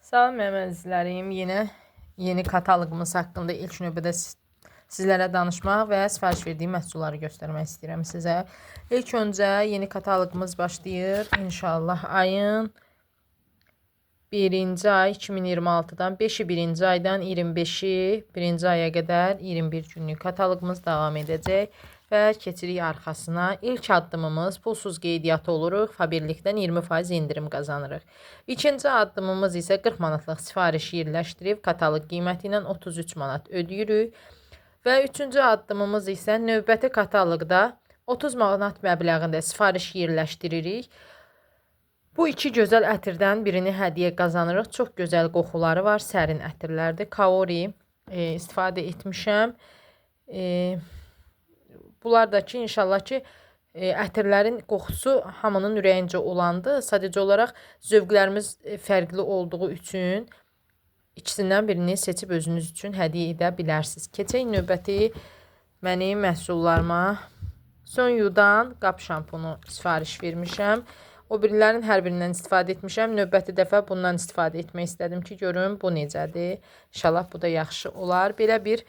Salam əzizlərim, yeni kataloqumuz haqqında ilk növbədə sizlərə danışmaq və sifariş verdiyim məhsulları göstərmək istəyirəm sizə. İlk öncə yeni kataloqumuz başlayır. İnşallah ayın 1-ci ay 2026-dan 5-i 1-ci aydan 25-i 1-ci aya qədər 21 günlük kataloqumuz davam edəcək. Və keçirik arxasına. İlk addımımız pulsuz qeydiyyatı oluruq. Faberlikdən 20% indirim qazanırıq. İkinci addımımız isə 40 manatlıq sifariş yerləşdirib kataloq qiyməti ilə 33 manat ödəyirik. Və üçüncü addımımız isə növbəti kataloqda 30 manat məbləğində sifariş yerləşdiririk. Bu iki gözəl ətirdən birini hədiyyə qazanırıq. Çox gözəl qoxuları var, sərin ətirlərdir. Kaori istifadə etmişəm. Bunlar da ki, inşallah ki, ətirlərin qoxusu hamının ürəyincə olandı. Sadəcə olaraq zövqlərimiz fərqli olduğu üçün ikisindən birini seçib özünüz üçün hədiyyə edə bilərsiniz. Keçək növbəti mənim məhsullarıma. Sonyu'dan qap şampunu sifariş vermişəm. O birilərin hər birindən istifadə etmişəm. Növbəti dəfə bundan istifadə etmək istədim ki, görüm bu necədir. İnşallah bu da yaxşı olar. Belə bir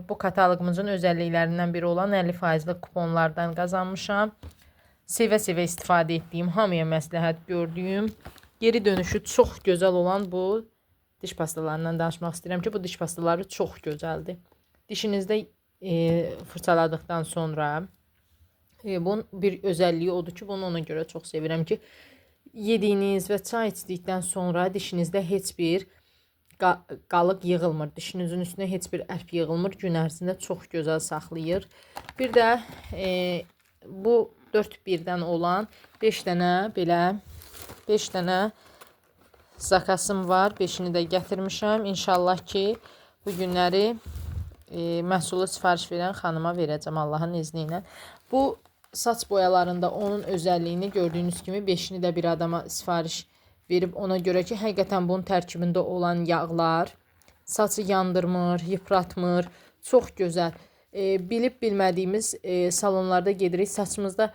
bu kataloqumuzun özəlliklərindən biri olan 50%lik kuponlardan qazanmışam. Sevə-sevə istifadə etdiyim, hamıya məsləhət gördüyüm, geri dönüşü çox gözəl olan bu diş pastalarından danışmaq istəyirəm ki, bu diş pastaları çox gözəldir. Dişinizdə fırçaladıqdan sonra bunun bir özəlliyi odur ki, bunu ona görə çox sevirəm ki, yediyiniz və çay içdikdən sonra dişinizdə heç bir qalıq yığılmır. Dişinizin üstünə heç bir ərk yığılmır. Gün ərzində çox gözəl saxlayır. Bir də bu 4-1-dən olan 5 dənə zakasım var. 5-ini də gətirmişəm. İnşallah ki, bu günləri məhsulu sifariş verən xanıma verəcəm Allahın izni ilə. Bu saç boyalarında onun özəlliyini gördüyünüz kimi 5-ini də bir adama sifariş verib, ona görə ki, həqiqətən bunun tərkibində olan yağlar saçı yandırmır, yıpratmır, çox gözəl. Bilib bilmədiyimiz salonlarda gedirik, saçımızda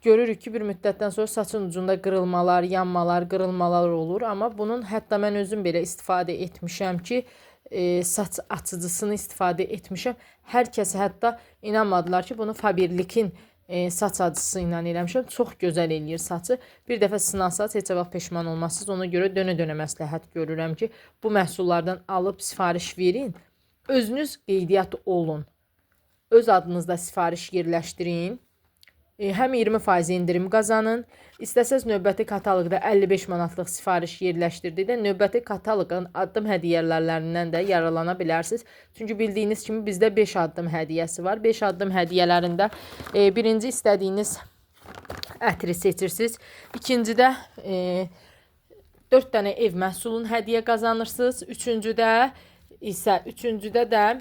görürük ki, bir müddətdən sonra saçın ucunda qırılmalar, yanmalar, qırılmalar olur. Amma bunun hətta mən özüm belə istifadə etmişəm ki, saç açıcısını istifadə etmişəm. Hər kəs hətta inanmadılar ki, bunu Faberlikin saç acısı ilə eləmişəm. Çox gözəl eləyir saçı. Bir dəfə sınasaz heç vaxt peşman olmazsınız. Ona görə dönə-dönə məsləhət görürəm ki, bu məhsullardan alıb sifariş verin. Özünüz qeydiyyat olun. Öz adınızda sifariş yerləşdirin. Həm 20% indirim qazanın. İstəsəz növbəti kataloqda 55 manatlıq sifariş yerləşdirdikdə növbəti kataloqun addım hədiyyələrindən də yararlana bilərsiniz. Çünki bildiyiniz kimi bizdə 5 addım hədiyyəsi var. 5 addım hədiyyələrində birinci istədiyiniz ətri seçirsiniz. İkincidə 4 dənə ev məhsulun hədiyyə qazanırsınız. Üçüncüdə də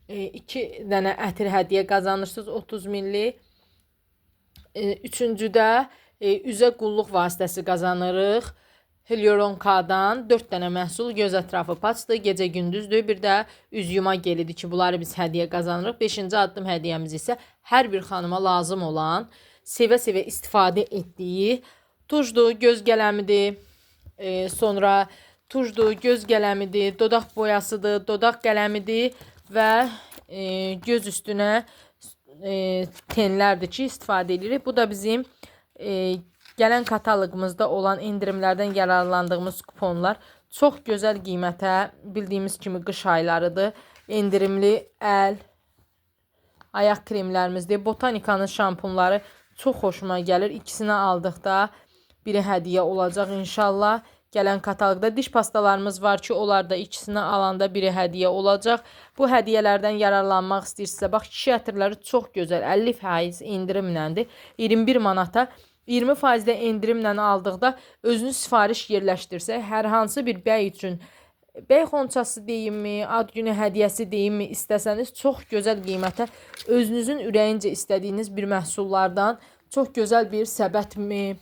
2 dənə ətir hədiyyə qazanırsınız 30 milli. Üçüncüdə üzə qulluq vasitəsi qazanırıq. Hyaluron-K-dan 4 dənə məhsul, göz ətrafı paçdır, gecə gündüzdür. Bir də üz yuma gelidir ki, bunları biz hədiyyə qazanırıq. 5-ci addım hədiyyəmiz isə hər bir xanıma lazım olan, sevə-sevə istifadə etdiyi tujdur, göz qələmidir. Sonra tujdur, göz qələmidir, dodaq boyasıdır, dodaq qələmidir və göz üstünə tenlərdir ki, istifadə edirik. Bu da bizim gələn kataloqumuzda olan indirimlərdən yararlandığımız kuponlar. Çox gözəl qiymətə, bildiyimiz kimi qış aylarıdır. İndirimli əl, ayaq kremlərimizdir. Botanikanın şampunları çox xoşuma gəlir. İkisini aldıqda biri hədiyyə olacaq inşallah. Gələn kataloqda diş pastalarımız var ki, onlar da ikisini alanda biri hədiyyə olacaq. Bu hədiyyələrdən yararlanmaq istəyirsinizsə, bax, kişi ətirləri çox gözəl, 50% indirimləndir. 21 manata 20% də indirimlə aldıqda özünüz sifariş yerləşdirsək, hər hansı bir bəy üçün, bəy xonçası deyimmi, ad günü hədiyyəsi deyimmi istəsəniz, çox gözəl qiymətə özünüzün ürəyincə istədiyiniz bir məhsullardan çox gözəl bir səbətmi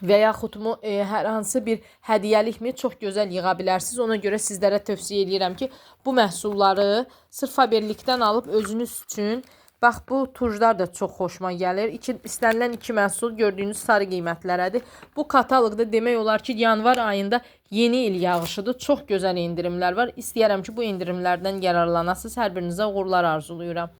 və yaxudmu hər hansı bir hədiyyəlikmi çox gözəl yığa bilərsiniz. Ona görə sizlərə tövsiyə edirəm ki, bu məhsulları sırf Faberlikdən alıb özünüz üçün Bax bu turjlar da çox xoşuma gəlir. İstənilən iki məhsul gördüyünüz sarı qiymətlərədir. Bu kataloqda demək olar ki, yanvar ayında yeni il yağışıdır. Çox gözəl endirimlər var. İstəyərəm ki, bu endirimlərdən yararlanasınız. Hər birinizə uğurlar arzulayıram.